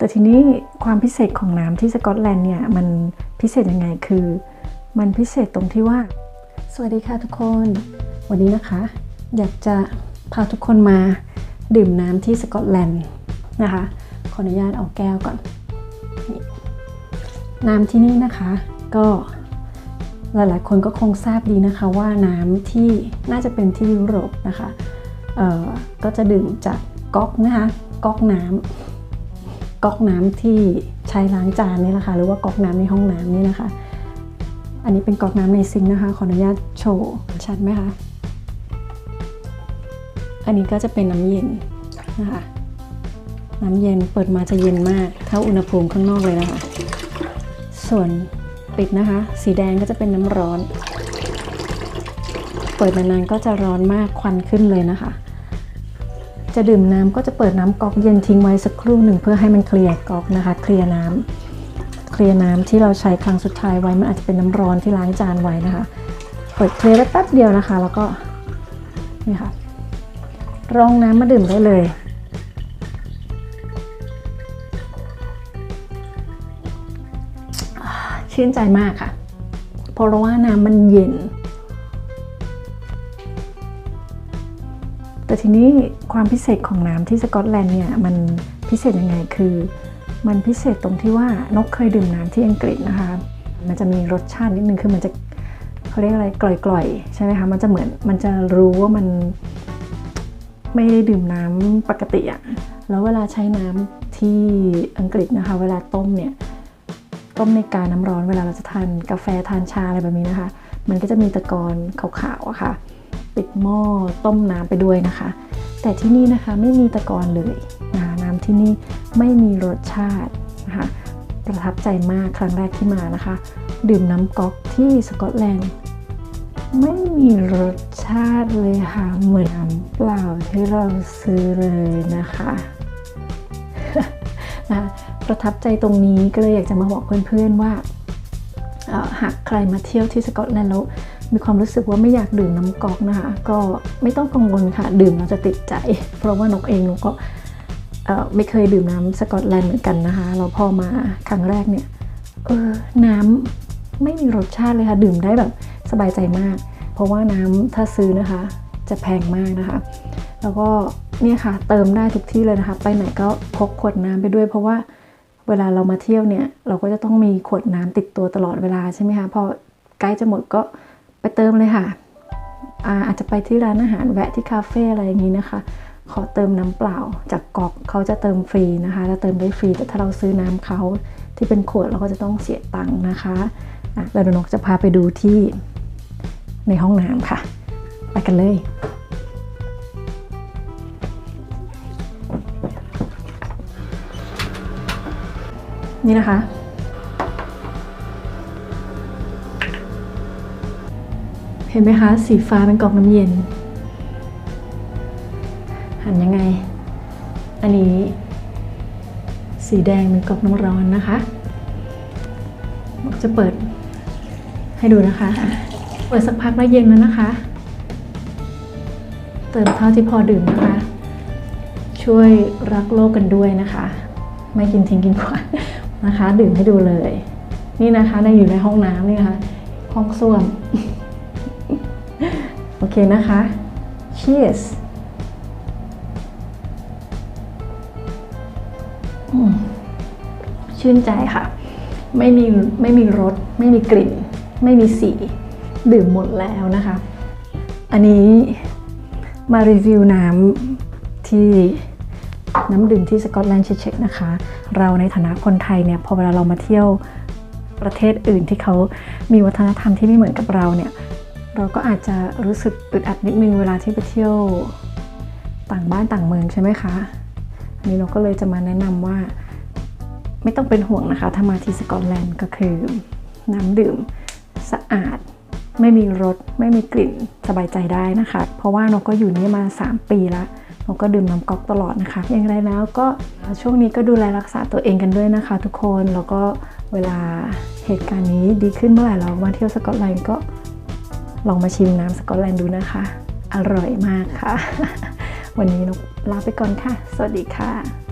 แต่ทีนี้ความพิเศษของน้ำที่สกอตแลนด์เนี่ยมันพิเศษยังไงคือมันพิเศษตรงที่ว่าสวัสดีค่ะทุกคนวันนี้นะคะอยากจะพาทุกคนมาดื่มน้ำที่สกอตแลนด์นะคะขออนุญาตเอาแก้วก่อนน้ำที่นี่นะคะก็หลายๆคนก็คงทราบดีนะคะว่าน้ำที่น่าจะเป็นที่ยุโรปนะคะก็จะดื่มจากก๊อกนะคะก๊อกน้ำที่ใช้ล้างจานนี่นะคะหรือว่าก๊อกน้ำในห้องน้ำนี่นะคะอันนี้เป็นก๊อกน้ำในซิงค์นะคะขออนุญาตโชว์ชัดไหมคะอันนี้ก็จะเป็นน้ำเย็นนะคะน้ำเย็นเปิดมาจะเย็นมากเท่าอุณหภูมิข้างนอกเลยนะคะส่วนปิดนะคะสีแดงก็จะเป็นน้ำร้อนเปิดนานๆก็จะร้อนมากควันขึ้นเลยนะคะจะดื่มน้ำก็จะเปิดน้ำก๊อกเย็นทิ้งไว้สักครู่หนึ่งเพื่อให้มันเคลียร์ก๊อกนะคะเคลียร์น้ำที่เราใช้ครั้งสุดท้ายไว้มันอาจจะเป็นน้ำร้อนที่ล้างจานไว้นะคะเปิดเคลียร์แป๊บเดียวนะคะแล้วก็นี่ค่ะรองน้ำมาดื่มได้เลยชื่นใจมากค่ะเพราะว่าน้ำมันเย็นแต่ทีนี้ความพิเศษของน้ำที่สกอตแลนด์เนี่ยมันพิเศษยังไงคือมันพิเศษตรงที่ว่านกเคยดื่มน้ำที่อังกฤษนะคะมันจะมีรสชาตินิดนึงคือมันจะเขาเรียกอะไรกล่อยๆใช่ไหมคะมันจะเหมือนมันจะรู้ว่ามันไม่ได้ดื่มน้ำปกติอะแล้วเวลาใช้น้ำที่อังกฤษนะคะเวลาต้มเนี่ยต้มในกาน้ำร้อนเวลาเราจะทานกาแฟทานชาอะไรแบบนี้นะคะมันก็จะมีตะกอนขาวๆอะค่ะปิดหม้อต้มน้ำไปด้วยนะคะแต่ที่นี่นะคะไม่มีตะกอนเลยน้ำที่นี่ไม่มีรสชาตินะคะประทับใจมากครั้งแรกที่มานะคะดื่มน้ำก๊อกที่สกอตแลนด์ไม่มีรสชาติเลยค่ะเหมือนน้ำเปล่าที่เราซื้อเลยนะคะประทับใจตรงนี้ก็เลยอยากจะมาบอกเพื่อนๆว่าหากใครมาเที่ยวที่สกอตแลนด์แล้วมีความรู้สึกว่าไม่อยากดื่มน้ำก๊อกนะคะก็ไม่ต้องกังวลค่ะดื่มแล้วจะติดใจเพราะว่านกเองนกก็ไม่เคยดื่มน้ำสกอตแลนด์เหมือนกันนะคะเราพอมาครั้งแรกเนี่ยน้ำไม่มีรสชาติเลยค่ะดื่มได้แบบสบายใจมากเพราะว่าน้ำถ้าซื้อนะคะจะแพงมากนะคะแล้วก็เนี่ยค่ะเติมได้ทุกที่เลยนะคะไปไหนก็พกขวดน้ำไปด้วยเพราะว่าเวลาเรามาเที่ยวเนี่ยเราก็จะต้องมีขวดน้ำติดตัวตลอดเวลาใช่ไหมคะพอใกล้จะหมดก็ไปเติมเลยค่ะอาจจะไปที่ร้านอาหารแวะที่คาเฟ่อะไรอย่างนี้นะคะขอเติมน้ำเปล่าจากก๊อกเขาจะเติมฟรีนะคะจะเติมได้ฟรีแต่ถ้าเราซื้อน้ำเขาที่เป็นขวดเราก็จะต้องเสียตังค์นะคะแล้วนกจะพาไปดูที่ในห้องน้ำค่ะไปกันเลยนี่นะคะเห็นไหมคะสีฟ้าเป็นก๊อกน้ำเย็นหันยังไงอันนี้สีแดงเป็นก๊อกน้ำร้อนนะคะจะเปิดให้ดูนะคะเปิดสักพักแล้วเย็นแล้วนะคะเติมเท่าที่พอดื่มนะคะช่วยรักโลกกันด้วยนะคะไม่กินทิ้งกินขว้างนะคะดื่มให้ดูเลยนี่นะคะอยู่ในห้องน้ำนี่นะคะห้องส้วมโอเคนะคะ Cheers ชื่นใจค่ะไม่มีรสไม่มีกลิ่นไม่มีสีดื่มหมดแล้วนะคะอันนี้มารีวิวน้ำดื่มที่สกอตแลนด์เช็คๆนะคะเราในฐานะคนไทยเนี่ยพอเวลาเรามาเที่ยวประเทศอื่นที่เขามีวัฒนธรรมที่ไม่เหมือนกับเราเนี่ยเราก็อาจจะรู้สึกอึดอัดนิดนึงเวลาที่ไปเที่ยวต่างบ้านต่างเมืองใช่ไหมคะอันนี้เราก็เลยจะมาแนะนำว่าไม่ต้องเป็นห่วงนะคะถ้ามาที่สกอตแลนด์ก็คือน้ำดื่มสะอาดไม่มีรสไม่มีกลิ่นสบายใจได้นะคะเพราะว่าเราก็อยู่นี่มา3 ปีแล้วเราก็ดื่มน้ำก๊อกตลอดนะคะอย่างไรแล้วก็ช่วงนี้ก็ดูแลรักษาตัวเองกันด้วยนะคะทุกคนแล้วก็เวลาเหตุการณ์นี้ดีขึ้นเมื่อไหร่เรามาเที่ยวสกอตแลนด์ก็ลองมาชิมน้ำสกอตแลนด์ดูนะคะอร่อยมากค่ะวันนี้นกลาไปก่อนค่ะสวัสดีค่ะ